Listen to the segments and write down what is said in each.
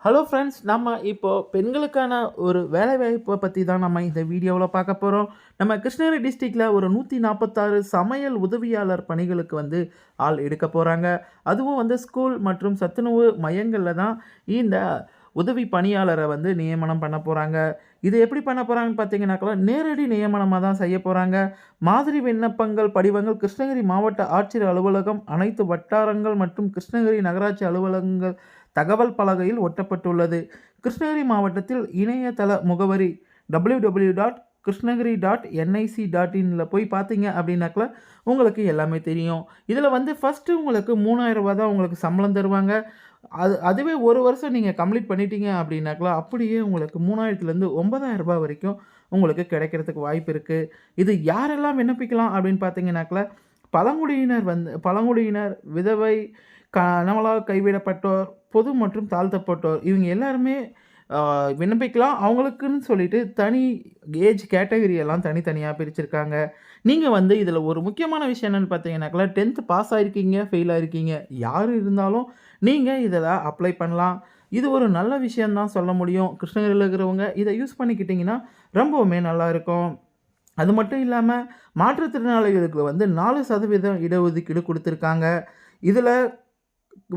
Hello friends, நம்ம இப்போ பெண்களுக்கான ஒரு வேலைவாய்ப்பை பற்றி தான் நம்ம இந்த வீடியோவில் பார்க்க போகிறோம். நம்ம கிருஷ்ணகிரி டிஸ்ட்ரிக்டில் ஒரு 146 சமையல் உதவியாளர் பணிகளுக்கு வந்து ஆள் எடுக்க போகிறாங்க. அதுவும் வந்து ஸ்கூல் மற்றும் சத்துணவு மையங்களில் தான் இந்த உதவி பணியாளரை வந்து நியமனம் பண்ண போகிறாங்க. இது எப்படி பண்ண போகிறாங்கன்னு பார்த்தீங்கன்னாக்கா, நேரடி நியமனமாக தான் செய்ய போகிறாங்க. மாதிரி விண்ணப்பங்கள் படிவங்கள் கிருஷ்ணகிரி மாவட்ட ஆட்சியர் அலுவலகம், அனைத்து வட்டாரங்கள் மற்றும் கிருஷ்ணகிரி நகராட்சி அலுவலகங்கள் தகவல் பலகையில் ஒட்டப்பட்டுள்ளது. கிருஷ்ணகிரி மாவட்டத்தில் இணையதள முகவரி www.krishnagiri.nic.inல போய் பார்த்தீங்க அப்படின்னாக்கா உங்களுக்கு எல்லாமே தெரியும். இதில் வந்து ஃபஸ்ட்டு உங்களுக்கு ரூ. 3000 தான் உங்களுக்கு சம்பளம் தருவாங்க. அதுவே ஒரு வருஷம் நீங்கள் கம்ப்ளீட் பண்ணிட்டீங்க அப்படின்னாக்கா அப்படியே உங்களுக்கு 3000லேருந்து ரூ. 9000 வரைக்கும் உங்களுக்கு கிடைக்கிறதுக்கு வாய்ப்பு இருக்குது. இது யாரெல்லாம் விண்ணப்பிக்கலாம் அப்படின்னு பார்த்தீங்கன்னாக்கா, பழங்குடியினர், விதவை, கணவனால் கைவிடப்பட்டோர், பொது மற்றும் தாழ்த்தப்பட்டோர் இவங்க எல்லாருமே விண்ணப்பிக்கலாம். அவங்களுக்குன்னு சொல்லிட்டு தனி ஏஜ் கேட்டகரி எல்லாம் தனித்தனியாக பிரிச்சிருக்காங்க. நீங்கள் வந்து இதில் ஒரு முக்கியமான விஷயம் என்னென்னு பார்த்தீங்கன்னாக்கா, 10th பாஸ் ஆகிருக்கீங்க, ஃபெயில் ஆகிருக்கீங்க, யார் இருந்தாலும் நீங்கள் இதில் அப்ளை பண்ணலாம். இது ஒரு நல்ல விஷயம் தான் சொல்ல முடியும். கிருஷ்ணகிரியில் இருக்கிறவங்க இதை யூஸ் பண்ணிக்கிட்டிங்கன்னா ரொம்பவுமே நல்லாயிருக்கும். அது மட்டும் இல்லாமல் மாற்றுத்திறனாளிகளுக்கு வந்து 4% இடஒதுக்கீடு கொடுத்துருக்காங்க. இதில்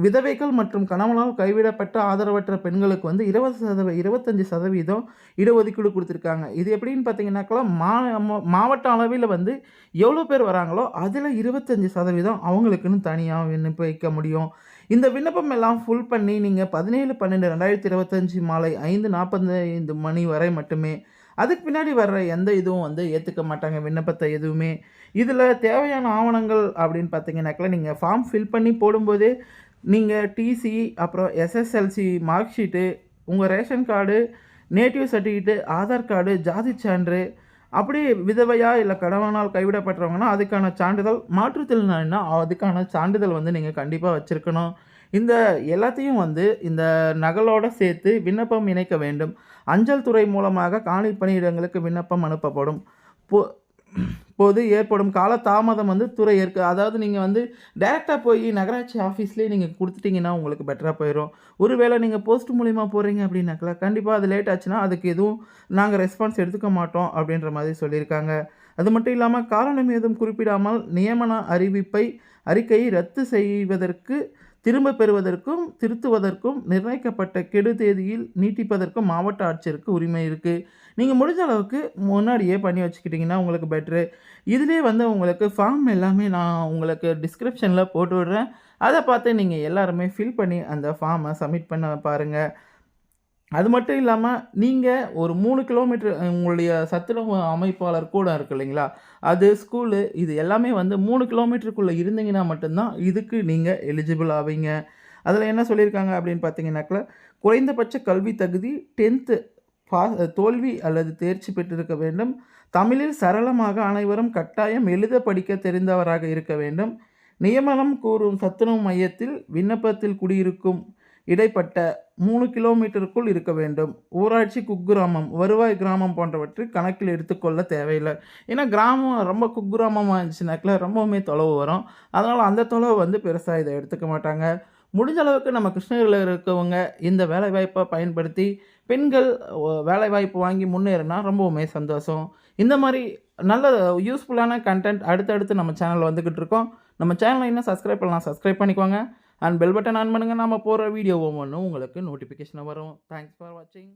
விதவைகள் மற்றும் கணவனால் கைவிடப்பட்ட ஆதரவற்ற பெண்களுக்கு வந்து 25% இடஒதுக்கீடு கொடுத்துருக்காங்க. இது எப்படின்னு பார்த்தீங்கன்னாக்கா, மாவட்ட அளவில் வந்து எவ்வளோ பேர் வராங்களோ அதில் 25% அவங்களுக்குன்னு தனியாக விண்ணப்பிக்க முடியும். இந்த விண்ணப்பம் எல்லாம் ஃபுல் பண்ணி நீங்கள் 17/12/2025 மாலை 5:45 மணி வரை மட்டுமே. அதுக்கு பின்னாடி வர்ற எந்த இதுவும் வந்து ஏற்றுக்க மாட்டாங்க விண்ணப்பத்தை எதுவுமே. இதில் தேவையான ஆவணங்கள் அப்படின்னு பார்த்தீங்கன்னாக்கா, நீங்கள் ஃபார்ம் ஃபில் பண்ணி போடும்போதே நீங்கள் டிசி, அப்புறம் எஸ்எஸ்எல்சி மார்க் ஷீட்டு, உங்கள் ration card, native certificate, Aadhaar card, ஜாதி சான்று, அப்படியே விதவையா இல்லை கணவனால் கைவிடப்பட்டவங்கன்னா அதுக்கான சான்றிதழ், மாற்றுத்திறனாளினா அதுக்கான சான்றிதழ் வந்து நீங்கள் கண்டிப்பாக வச்சுருக்கணும். இந்த எல்லாத்தையும் வந்து இந்த நகலோடு சேர்த்து விண்ணப்பம் இணைக்க வேண்டும். அஞ்சல் துறை மூலமாக காலி பணியிடங்களுக்கு விண்ணப்பம் அனுப்பப்படும். போது ஏற்படும் கால தாமதம் வந்து துறை அதாவது நீங்கள் வந்து டைரெக்டாக போய் நகராட்சி ஆஃபீஸ்லேயே நீங்கள் கொடுத்துட்டிங்கன்னா உங்களுக்கு பெட்டராக போயிடும். ஒருவேளை நீங்கள் போஸ்ட் மூலிமா போகிறீங்க அப்படின்னாக்கா கண்டிப்பாக அது லேட் ஆச்சுன்னா அதுக்கு எதுவும் நாங்கள் ரெஸ்பான்ஸ் எடுத்துக்க மாட்டோம் அப்படின்ற மாதிரி சொல்லியிருக்காங்க. அது மட்டும் இல்லாமல் காரணம் ஏதும் குறிப்பிடாமல் நியமன அறிக்கையை ரத்து செய்வதற்கு, திரும்ப பெறுவதற்கும் திருத்துவதற்கும் நிர்ணயிக்கப்பட்ட கெடு தேதியில் நீட்டிப்பதற்கும் மாவட்ட ஆட்சியருக்கு உரிமை இருக்குது. நீங்கள் முடிஞ்ச அளவுக்கு முன்னாடியே பண்ணி வச்சுக்கிட்டிங்கன்னா உங்களுக்கு பெட்ரு. இதிலே வந்து உங்களுக்கு ஃபார்ம் எல்லாமே நான் உங்களுக்கு டிஸ்கிரிப்ஷனில் போட்டு விடுறேன். அதை பார்த்து நீங்கள் எல்லாருமே ஃபில் பண்ணி அந்த ஃபார்மை சப்மிட் பண்ண பாருங்கள். அது மட்டும் இல்லாமல் நீங்கள் ஒரு 3 கிலோமீட்டர் உங்களுடைய சத்துணவு அமைப்பாளர் கூட இருக்கு இல்லைங்களா, அது ஸ்கூலு இது எல்லாமே வந்து 3 கிலோமீட்டருக்குள்ளே இருந்தீங்கன்னா மட்டும்தான் இதுக்கு நீங்கள் எலிஜிபிள் ஆவீங்க. அதில் என்ன சொல்லியிருக்காங்க அப்படின்னு பார்த்தீங்கன்னாக்கா, குறைந்தபட்ச கல்வி தகுதி 10th தோல்வி அல்லது தேர்ச்சி பெற்றிருக்க வேண்டும். தமிழில் சரளமாக அனைவரும் கட்டாயம் எழுத படிக்க தெரிந்தவராக இருக்க வேண்டும். நியமனம் கூறும் சத்துணவு மையத்தில் விண்ணப்பத்தில் குடியிருக்கும் இடைப்பட்ட 3 கிலோமீட்டருக்குள் இருக்க வேண்டும். ஊராட்சி, குக்கிராமம், வருவாய் கிராமம் போன்றவற்றை கணக்கில் எடுத்துக்கொள்ள தேவையில்லை. ஏன்னா கிராமம் ரொம்ப குக்கிராமமாக இருந்துச்சுனாக்கா ரொம்பவுமே தொலைவு வரும். அதனால் அந்த தொலைவு வந்து பெருசாக இதை எடுத்துக்க மாட்டாங்க. முடிஞ்ச அளவுக்கு நம்ம கிருஷ்ணகிரியில் இருக்கவங்க இந்த வேலைவாய்ப்பை பயன்படுத்தி பெண்கள் வேலைவாய்ப்பு வாங்கி முன்னேறினா ரொம்பவுமே சந்தோஷம். இந்த மாதிரி நல்ல யூஸ்ஃபுல்லான கண்டென்ட் அடுத்தடுத்து நம்ம சேனலில் வந்துக்கிட்டு இருக்கோம். நம்ம சேனலை இன்னும் சப்ஸ்கிரைப் பண்ணலாம், சப்ஸ்கிரைப் பண்ணிக்கோங்க. அண்ட் பெல் பட்டன் ஆன் பண்ணுங்கள். நம்ம போகிற வீடியோ ஒவ்வொன்றும் உங்களுக்கு நோட்டிஃபிகேஷன் வரும். தேங்க்ஸ் ஃபார் வாட்சிங்.